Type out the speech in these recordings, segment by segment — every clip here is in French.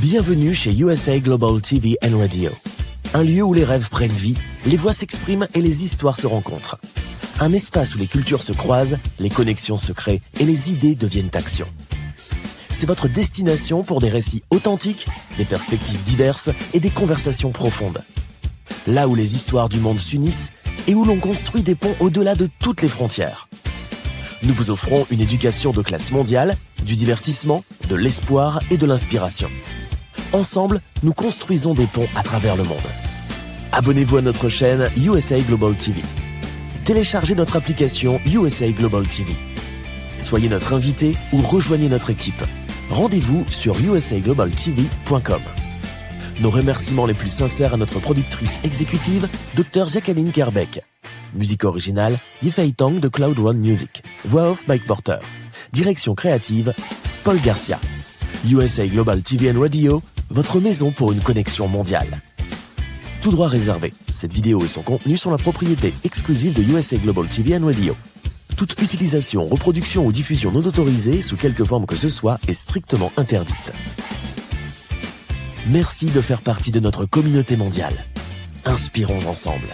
Bienvenue chez USA Global TV and Radio. Un lieu où les rêves prennent vie, les voix s'expriment et les histoires se rencontrent. Un espace où les cultures se croisent, les connexions se créent et les idées deviennent action. C'est votre destination pour des récits authentiques, des perspectives diverses et des conversations profondes. Là où les histoires du monde s'unissent et où l'on construit des ponts au-delà de toutes les frontières. Nous vous offrons une éducation de classe mondiale, du divertissement, de l'espoir et de l'inspiration. Ensemble, nous construisons des ponts à travers le monde. Abonnez-vous à notre chaîne USA Global TV. Téléchargez notre application USA Global TV. Soyez notre invité ou rejoignez notre équipe. Rendez-vous sur usaglobaltv.com. Nos remerciements les plus sincères à notre productrice exécutive, Dr Jacqueline Kerbeck. Musique originale, Yifei Tong de Cloud Run Music. Voix off Mike Porter. Direction créative, Paul Garcia. USA Global TV and Radio, votre maison pour une connexion mondiale. Tout droit réservé. Cette vidéo et son contenu sont la propriété exclusive de USA Global TV and Radio. Toute utilisation, reproduction ou diffusion non autorisée, sous quelque forme que ce soit, est strictement interdite. Merci de faire partie de notre communauté mondiale. Inspirons ensemble.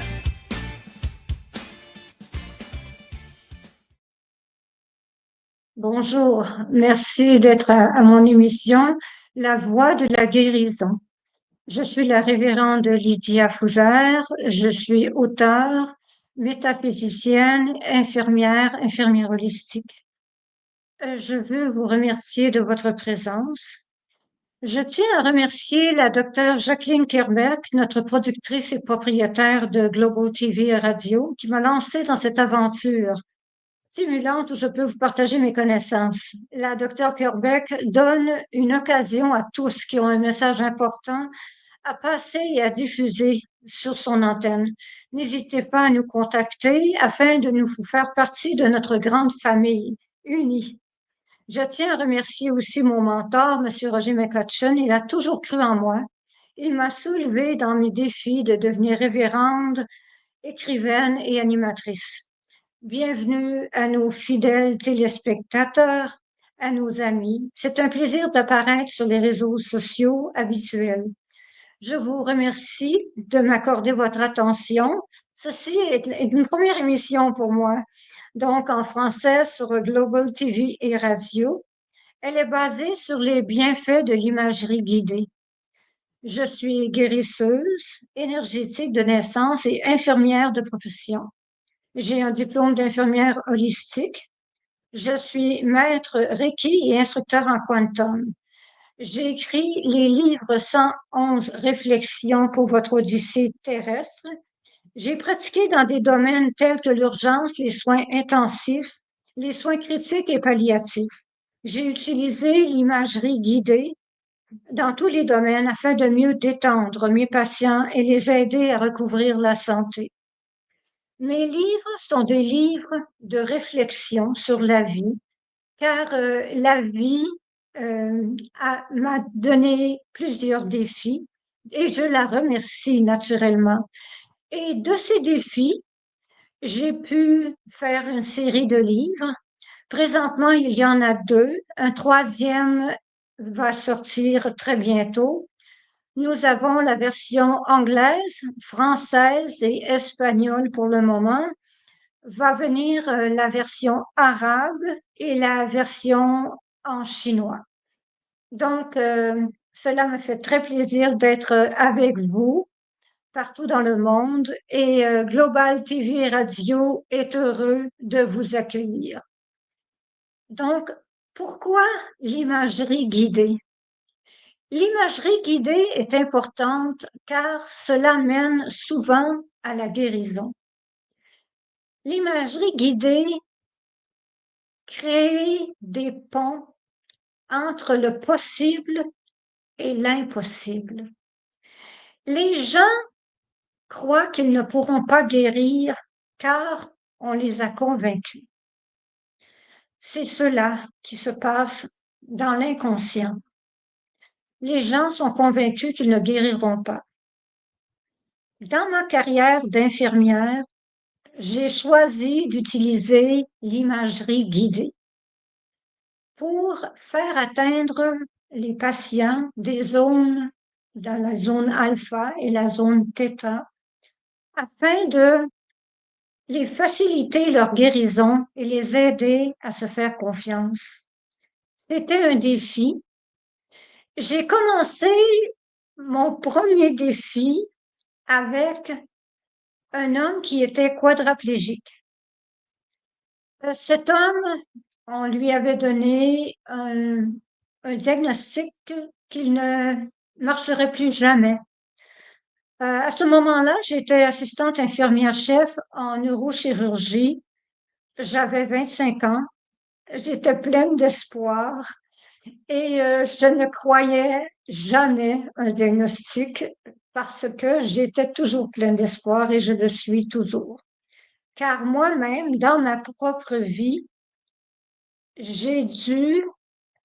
Bonjour, merci d'être à mon émission La Voix de la guérison. Je suis la révérende Lydia Fougère, je suis auteure, métaphysicienne, infirmière holistique. Je veux vous remercier de votre présence. Je tiens à remercier la docteure Jacqueline Kerbeck, notre productrice et propriétaire de Global TV et Radio, qui m'a lancée dans cette aventure stimulante où je peux vous partager mes connaissances. La docteure Kerbeck donne une occasion à tous qui ont un message important à passer et à diffuser sur son antenne. N'hésitez pas à nous contacter afin de nous faire partie de notre grande famille unie. Je tiens à remercier aussi mon mentor, M. Roger McCutcheon. Il a toujours cru en moi. Il m'a soulevé dans mes défis de devenir révérende, écrivaine et animatrice. Bienvenue à nos fidèles téléspectateurs, à nos amis. C'est un plaisir d'apparaître sur les réseaux sociaux habituels. Je vous remercie de m'accorder votre attention. Ceci est une première émission pour moi, donc en français sur Global TV et Radio. Elle est basée sur les bienfaits de l'imagerie guidée. Je suis guérisseuse, énergétique de naissance et infirmière de profession. J'ai un diplôme d'infirmière holistique. Je suis maître Reiki et instructeur en quantum. J'ai écrit les livres 111 réflexions pour votre odyssée terrestre. J'ai pratiqué dans des domaines tels que l'urgence, les soins intensifs, les soins critiques et palliatifs. J'ai utilisé l'imagerie guidée dans tous les domaines afin de mieux détendre mes patients et les aider à recouvrir la santé. Mes livres sont des livres de réflexion sur la vie, car la vie m'a donné plusieurs défis et je la remercie naturellement. Et de ces défis, j'ai pu faire une série de livres. Présentement, il y en a 2. Un troisième va sortir très bientôt. Nous avons la version anglaise, française et espagnole pour le moment. Va venir la version arabe et la version en chinois. Donc, cela me fait très plaisir d'être avec vous partout dans le monde et Global TV Radio est heureux de vous accueillir. Donc, pourquoi l'imagerie guidée? L'imagerie guidée est importante car cela mène souvent à la guérison. L'imagerie guidée crée des ponts entre le possible et l'impossible. Les gens croient qu'ils ne pourront pas guérir car on les a convaincus. C'est cela qui se passe dans l'inconscient. Les gens sont convaincus qu'ils ne guériront pas. Dans ma carrière d'infirmière, j'ai choisi d'utiliser l'imagerie guidée pour faire atteindre les patients des zones, dans la zone alpha et la zone theta, afin de les faciliter leur guérison et les aider à se faire confiance. C'était un défi. J'ai commencé mon premier défi avec un homme qui était quadraplégique. Cet homme, on lui avait donné un diagnostic qu'il ne marcherait plus jamais. À ce moment-là, j'étais assistante infirmière-chef en neurochirurgie. J'avais 25 ans. J'étais pleine d'espoir et je ne croyais jamais un diagnostic parce que j'étais toujours pleine d'espoir et je le suis toujours. Car moi-même, dans ma propre vie, j'ai dû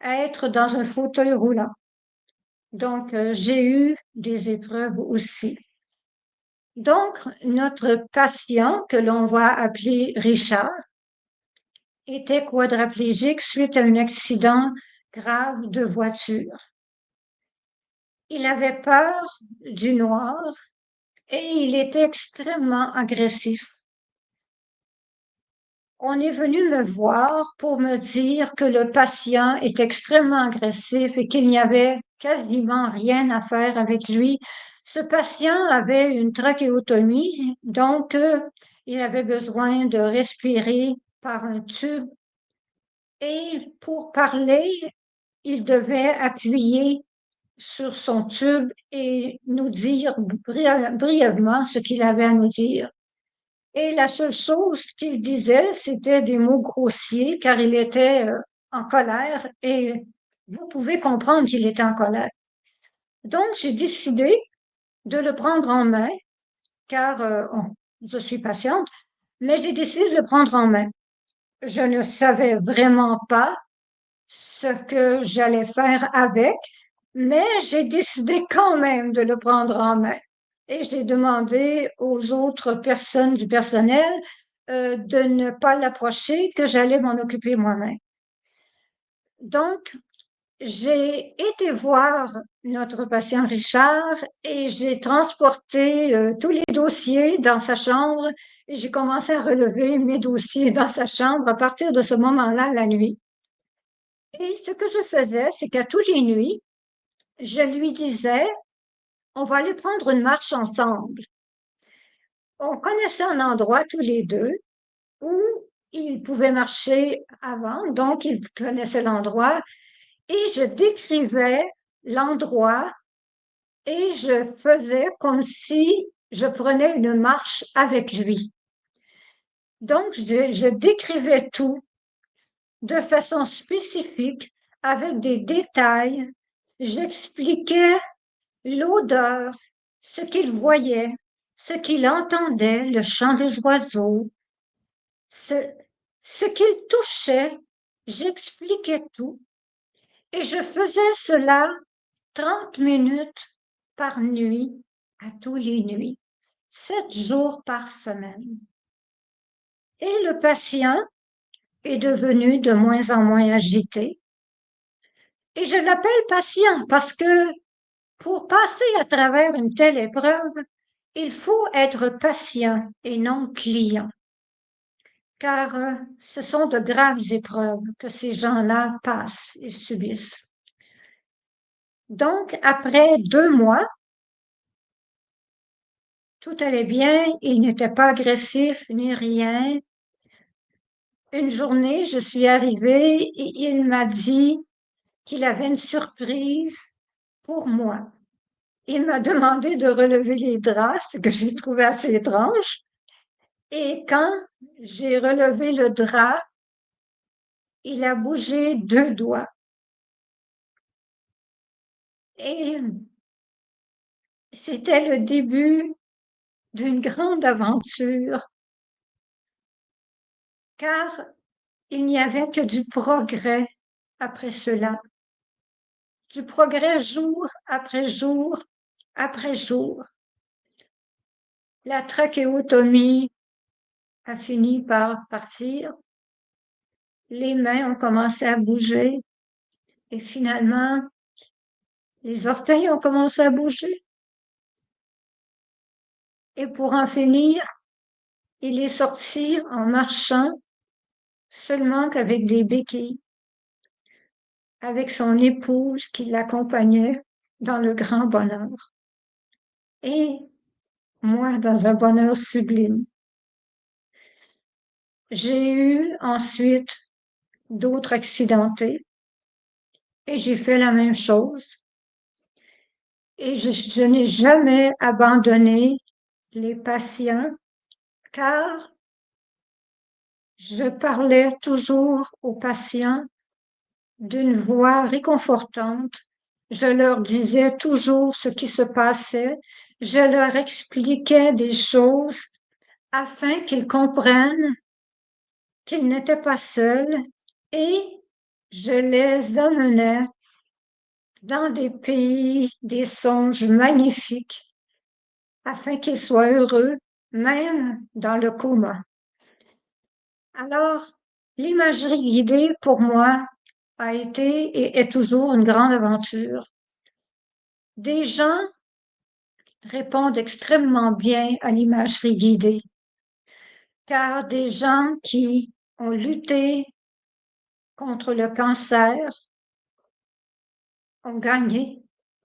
être dans un fauteuil roulant. Donc, j'ai eu des épreuves aussi. Donc, notre patient, que l'on va appeler Richard, était quadraplégique suite à un accident grave de voiture. Il avait peur du noir et il était extrêmement agressif. On est venu me voir pour me dire que le patient est extrêmement agressif et qu'il n'y avait quasiment rien à faire avec lui. Ce patient avait une trachéotomie, donc il avait besoin de respirer par un tube et pour parler, il devait appuyer sur son tube et nous dire brièvement ce qu'il avait à nous dire. Et la seule chose qu'il disait, c'était des mots grossiers, car il était en colère et vous pouvez comprendre qu'il était en colère. Donc, j'ai décidé de le prendre en main, car je suis patiente, mais j'ai décidé de le prendre en main. Je ne savais vraiment pas ce que j'allais faire avec, mais j'ai décidé quand même de le prendre en main. Et j'ai demandé aux autres personnes du personnel de ne pas l'approcher, que j'allais m'en occuper moi-même. Donc, j'ai été voir notre patient Richard et j'ai transporté tous les dossiers dans sa chambre et j'ai commencé à relever mes dossiers dans sa chambre à partir de ce moment-là, la nuit. Et ce que je faisais, c'est qu'à tous les nuits, je lui disais, on va aller prendre une marche ensemble. On connaissait un endroit tous les deux où il pouvait marcher avant, donc il connaissait l'endroit, et je décrivais l'endroit et je faisais comme si je prenais une marche avec lui. Donc, je décrivais tout de façon spécifique, avec des détails. J'expliquais l'odeur, ce qu'il voyait, ce qu'il entendait, le chant des oiseaux, ce, ce qu'il touchait, j'expliquais tout. Et je faisais cela 30 minutes par nuit, à tous les nuits, 7 jours par semaine. Et le patient est devenu de moins en moins agité. Et je l'appelle patient parce que pour passer à travers une telle épreuve, il faut être patient et non client, car ce sont de graves épreuves que ces gens-là passent et subissent. Donc, après 2 mois, tout allait bien, il n'était pas agressif ni rien. Une journée, je suis arrivée et il m'a dit qu'il avait une surprise pour moi. Il m'a demandé de relever les draps, ce que j'ai trouvé assez étrange. Et quand j'ai relevé le drap, il a bougé 2 doigts. Et c'était le début d'une grande aventure, car il n'y avait que du progrès après cela. Du progrès jour après jour après jour. La trachéotomie a fini par partir. Les mains ont commencé à bouger et finalement, Les orteils ont commencé à bouger. Et pour en finir, il est sorti en marchant seulement qu'avec des béquilles, avec son épouse qui l'accompagnait dans le grand bonheur. Et moi, dans un bonheur sublime. J'ai eu ensuite d'autres accidentés et j'ai fait la même chose. Et je n'ai jamais abandonné les patients car je parlais toujours aux patients d'une voix réconfortante. Je leur disais toujours ce qui se passait. Je leur expliquais des choses afin qu'ils comprennent qu'ils n'étaient pas seuls et je les emmenais dans des pays, des songes magnifiques afin qu'ils soient heureux, même dans le coma. Alors, l'imagerie guidée, pour moi, a été et est toujours une grande aventure. Des gens répondent extrêmement bien à l'imagerie guidée, car des gens qui ont lutté contre le cancer ont gagné,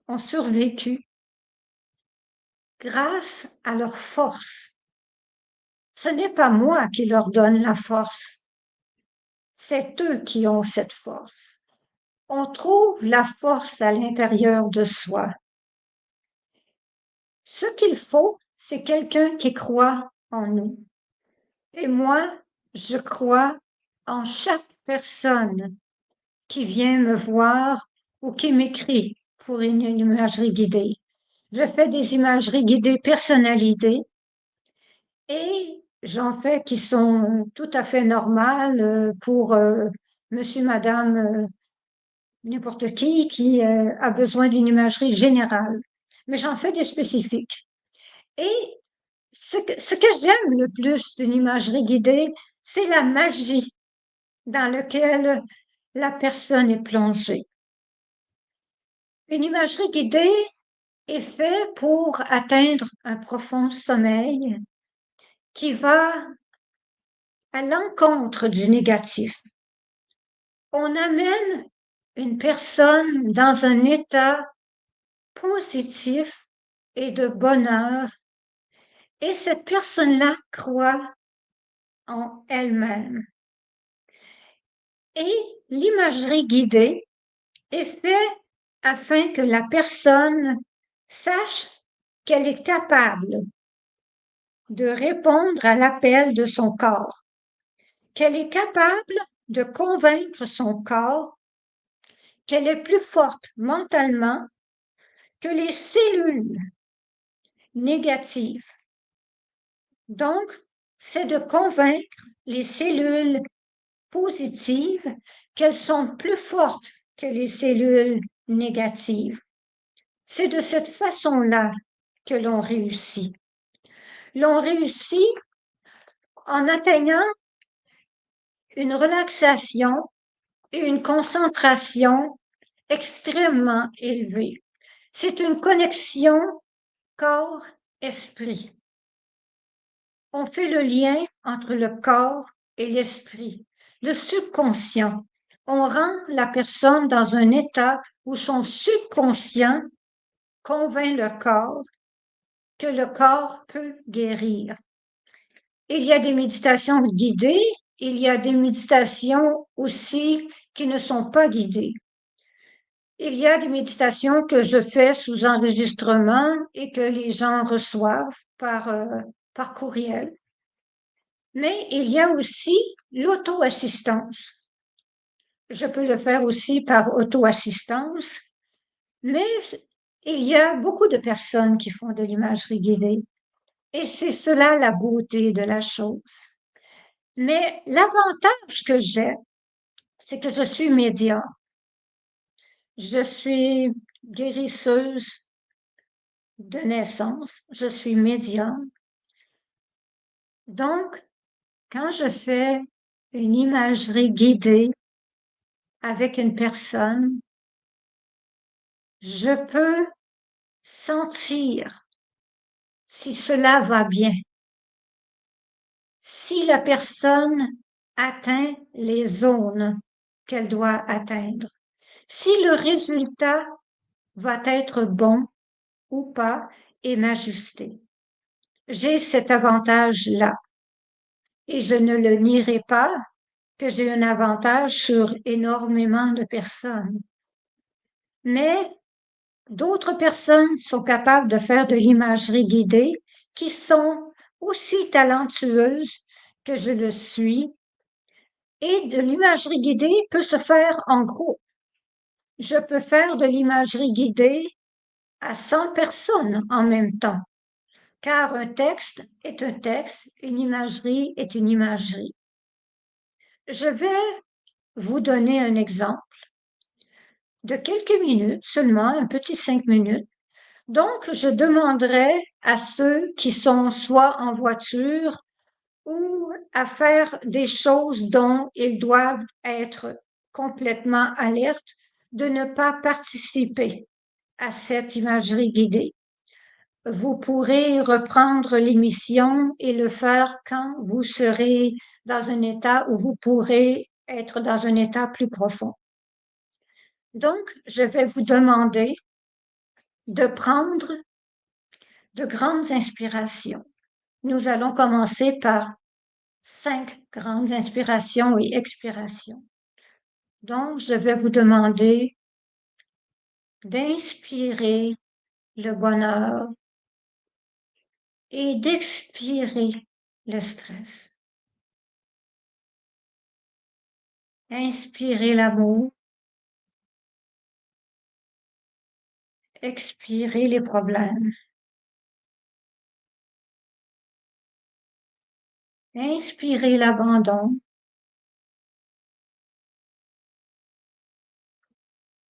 ont survécu grâce à leur force. Ce n'est pas moi qui leur donne la force, c'est eux qui ont cette force. On trouve la force à l'intérieur de soi. Ce qu'il faut, c'est quelqu'un qui croit en nous. Et moi, je crois en chaque personne qui vient me voir ou qui m'écrit pour une imagerie guidée. Je fais des imageries guidées personnalisées et j'en fais qui sont tout à fait normales pour monsieur, madame, n'importe qui a besoin d'une imagerie générale. Mais j'en fais des spécifiques. Et ce que j'aime le plus d'une imagerie guidée, c'est la magie dans laquelle la personne est plongée. Une imagerie guidée est faite pour atteindre un profond sommeil qui va à l'encontre du négatif. On amène une personne dans un état positif et de bonheur et cette personne-là croit en elle-même. Et l'imagerie guidée est faite afin que la personne sache qu'elle est capable de répondre à l'appel de son corps, qu'elle est capable de convaincre son corps qu'elle est plus forte mentalement que les cellules négatives. Donc, c'est de convaincre les cellules positives qu'elles sont plus fortes que les cellules négatives. C'est de cette façon-là que l'on réussit. L'on réussit en atteignant une relaxation et une concentration extrêmement élevée. C'est une connexion corps-esprit. On fait le lien entre le corps et l'esprit, le subconscient. On rend la personne dans un état où son subconscient convainc le corps que le corps peut guérir. Il y a des méditations guidées, il y a des méditations aussi qui ne sont pas guidées. Il y a des méditations que je fais sous enregistrement et que les gens reçoivent par courriel. Mais il y a aussi l'auto-assistance. Je peux le faire aussi par auto-assistance, mais il y a beaucoup de personnes qui font de l'imagerie guidée. Et c'est cela la beauté de la chose. Mais l'avantage que j'ai, c'est que je suis médium. Je suis guérisseuse de naissance, je suis médium. Donc, quand je fais une imagerie guidée avec une personne, Je peux sentir si cela va bien, si la personne atteint les zones qu'elle doit atteindre, si le résultat va être bon ou pas et m'ajuster. J'ai cet avantage-là et je ne le nierai pas que j'ai un avantage sur énormément de personnes. Mais d'autres personnes sont capables de faire de l'imagerie guidée qui sont aussi talentueuses que je le suis. Et de l'imagerie guidée peut se faire en groupe. Je peux faire de l'imagerie guidée à 100 personnes en même temps, car un texte est un texte, une imagerie est une imagerie. Je vais vous donner un exemple de quelques minutes, seulement un petit 5 minutes. Donc, je demanderai à ceux qui sont soit en voiture ou à faire des choses dont ils doivent être complètement alertes de ne pas participer à cette imagerie guidée. Vous pourrez reprendre l'émission et le faire quand vous serez dans un état où vous pourrez être dans un état plus profond. Donc, je vais vous demander de prendre de grandes inspirations. Nous allons commencer par 5 grandes inspirations et expirations. Donc, je vais vous demander d'inspirer le bonheur et d'expirer le stress. Inspirez l'amour, expirez les problèmes. Inspirez l'abandon,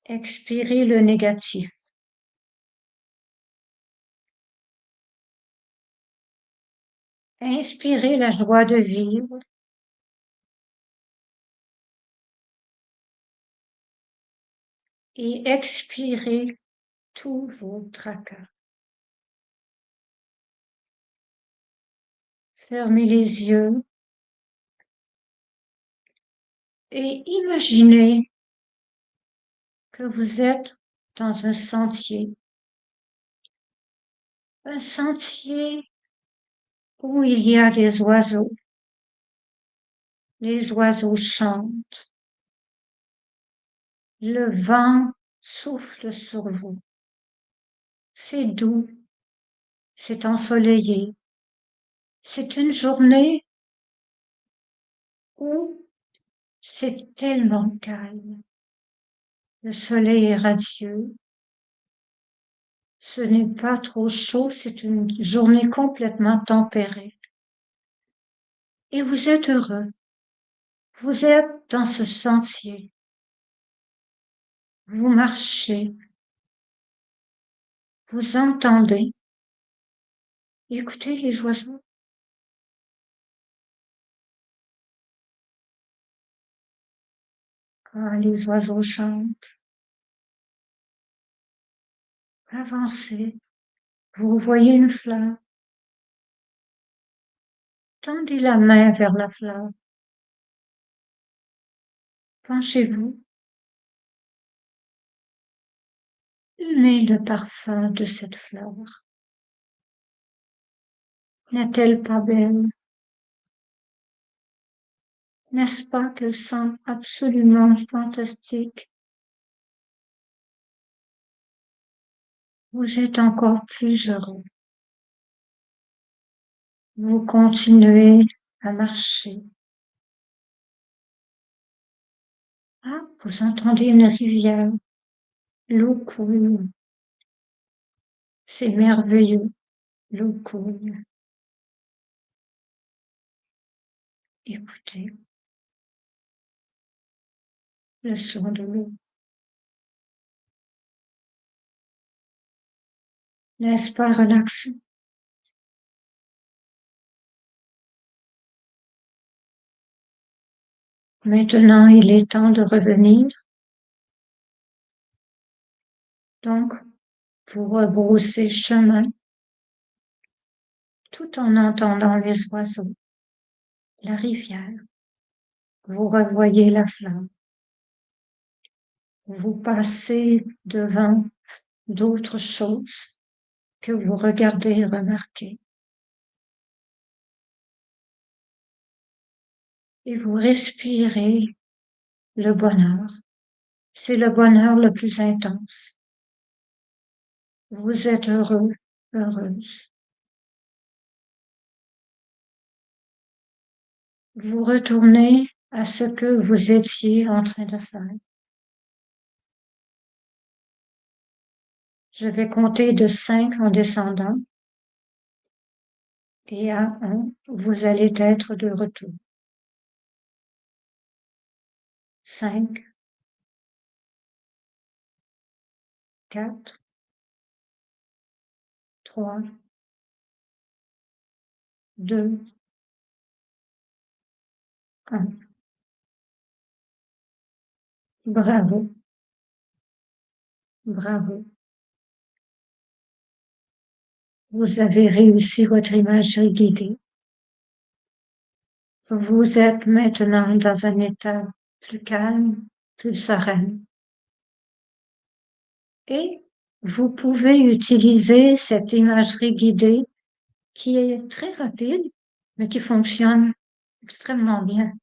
expirez le négatif. Inspirez la joie de vivre et expirez tous vos tracas. Fermez les yeux et imaginez que vous êtes dans un sentier où il y a des oiseaux. Les oiseaux chantent. Le vent souffle sur vous. C'est doux, c'est ensoleillé. C'est une journée où c'est tellement calme. Le soleil est radieux. Ce n'est pas trop chaud, c'est une journée complètement tempérée. Et vous êtes heureux. Vous êtes dans ce sentier. Vous marchez. Vous entendez. Écoutez les oiseaux. Ah, les oiseaux chantent. Avancez. Vous voyez une fleur. Tendez la main vers la fleur. Penchez-vous. Humez le parfum de cette fleur. N'est-elle pas belle? N'est-ce pas qu'elle sent absolument fantastique? Vous êtes encore plus heureux. Vous continuez à marcher. Ah, vous entendez une rivière. L'eau coule. C'est merveilleux. L'eau coule. Écoutez le son de l'eau. N'est-ce pas relaxant? Maintenant, il est temps de revenir Donc, vous rebroussez chemin tout en entendant les oiseaux, la rivière. Vous revoyez la flamme. Vous passez devant d'autres choses que vous regardez et remarquez. Et vous respirez le bonheur. C'est le bonheur le plus intense. Vous êtes heureux, heureuse. Vous retournez à ce que vous étiez en train de faire. Je vais compter de 5 en descendant et à 1, vous allez être de retour. 5, 4, 3, 2, 1. Bravo, bravo. Vous avez réussi votre imagerie guidée. Vous êtes maintenant dans un état plus calme, plus serein. Et vous pouvez utiliser cette imagerie guidée qui est très rapide, mais qui fonctionne extrêmement bien.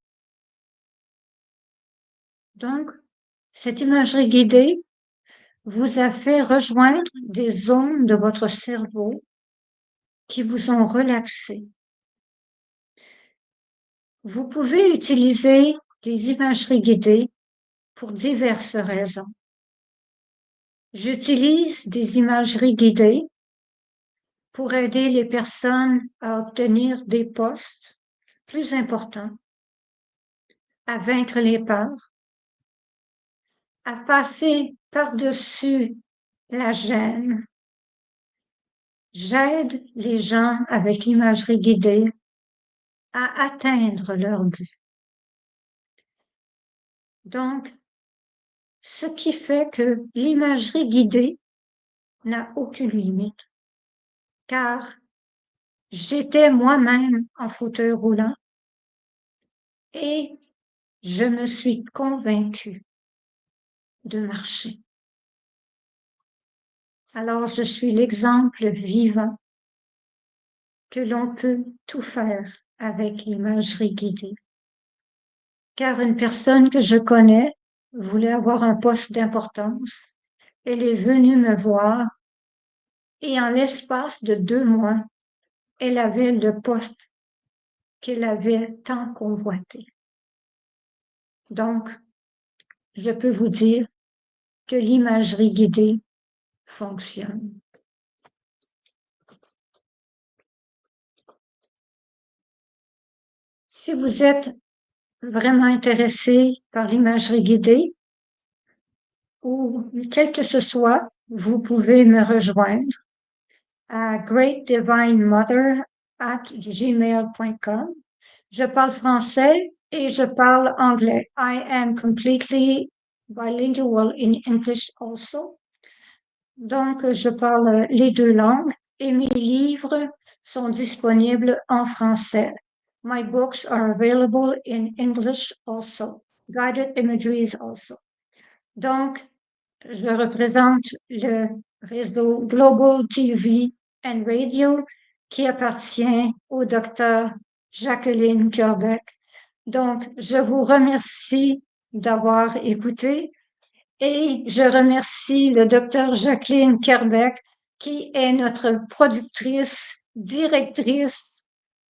Donc, cette imagerie guidée vous a fait rejoindre des zones de votre cerveau qui vous ont relaxé. Vous pouvez utiliser les imageries guidées pour diverses raisons. J'utilise des imageries guidées pour aider les personnes à obtenir des postes plus importants, à vaincre les peurs, à passer par-dessus la gêne. J'aide les gens avec l'imagerie guidée à atteindre leur but. Donc, ce qui fait que l'imagerie guidée n'a aucune limite, car j'étais moi-même en fauteuil roulant et je me suis convaincue de marcher. Alors, je suis l'exemple vivant que l'on peut tout faire avec l'imagerie guidée. Car une personne que je connais voulait avoir un poste d'importance. Elle est venue me voir et en l'espace de 2 mois, elle avait le poste qu'elle avait tant convoité. Donc, je peux vous dire que l'imagerie guidée fonctionne. Si vous êtes vraiment intéressé par l'imagerie guidée, ou quel que ce soit, vous pouvez me rejoindre à greatdivinemother@gmail.com. Je parle français et je parle anglais. I am completely bilingual in English also. Donc, je parle les 2 langues et mes livres sont disponibles en français. My books are available in English also. Guided imageries also. Donc, je représente le réseau Global TV and Radio qui appartient au docteur Jacqueline Kerbeck. Donc, je vous remercie d'avoir écouté et je remercie le docteur Jacqueline Kerbeck qui est notre productrice, directrice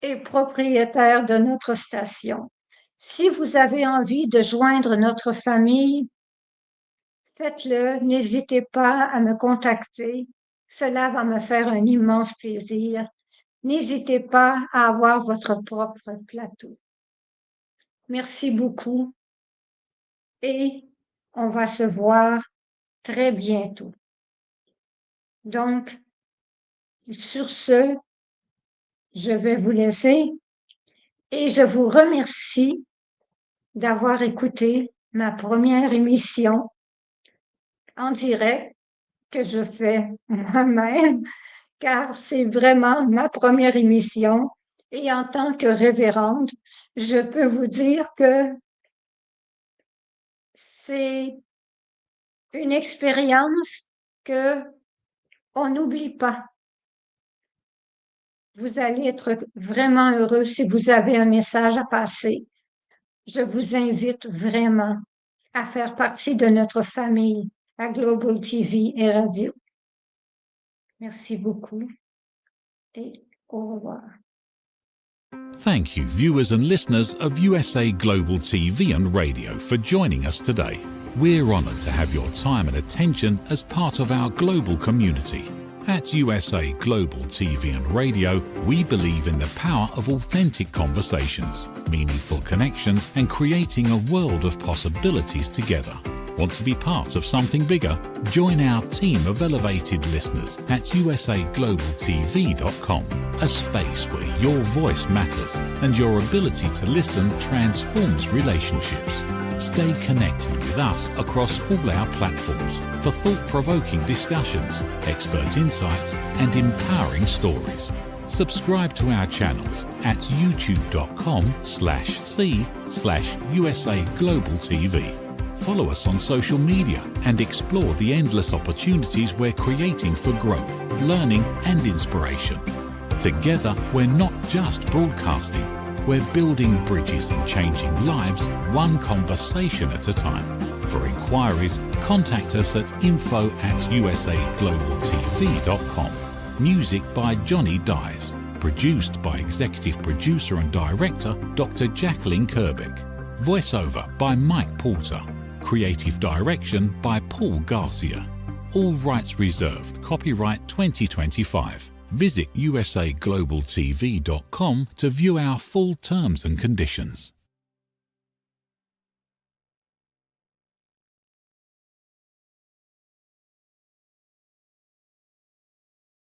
et propriétaire de notre station. Si vous avez envie de joindre notre famille, faites-le, n'hésitez pas à me contacter. Cela va me faire un immense plaisir. N'hésitez pas à avoir votre propre plateau. Merci beaucoup et on va se voir très bientôt. Donc, sur ce, je vais vous laisser et je vous remercie d'avoir écouté ma première émission en direct que je fais moi-même, car c'est vraiment ma première émission. Et en tant que révérende, je peux vous dire que c'est une expérience que on n'oublie pas. Vous allez être vraiment heureux si vous avez un message à passer. Je vous invite vraiment à faire partie de notre famille à Global TV et Radio. Merci beaucoup et au revoir. Thank you, viewers and listeners of USA Global TV and Radio, for joining us today. We're honoured to have your time and attention as part of our global community. At USA Global TV and Radio, we believe in the power of authentic conversations, meaningful connections, and creating a world of possibilities together. Want to be part of something bigger? Join our team of elevated listeners at usaglobaltv.com, a space where your voice matters and your ability to listen transforms relationships. Stay connected with us across all our platforms for thought-provoking discussions, expert insights, and empowering stories. Subscribe to our channels at youtube.com/c/USA Global TV. Follow us on social media and explore the endless opportunities we're creating for growth, learning, and inspiration. Together, we're not just broadcasting, we're building bridges and changing lives one conversation at a time. For inquiries, contact us at info@usaglobaltv.com. Music by Johnny Dies. Produced by Executive Producer and Director Dr. Jacqueline Kerbeck. Voiceover by Mike Porter. Creative Direction by Paul Garcia. All rights reserved. Copyright 2025. Visit usaglobaltv.com to view our full terms and conditions.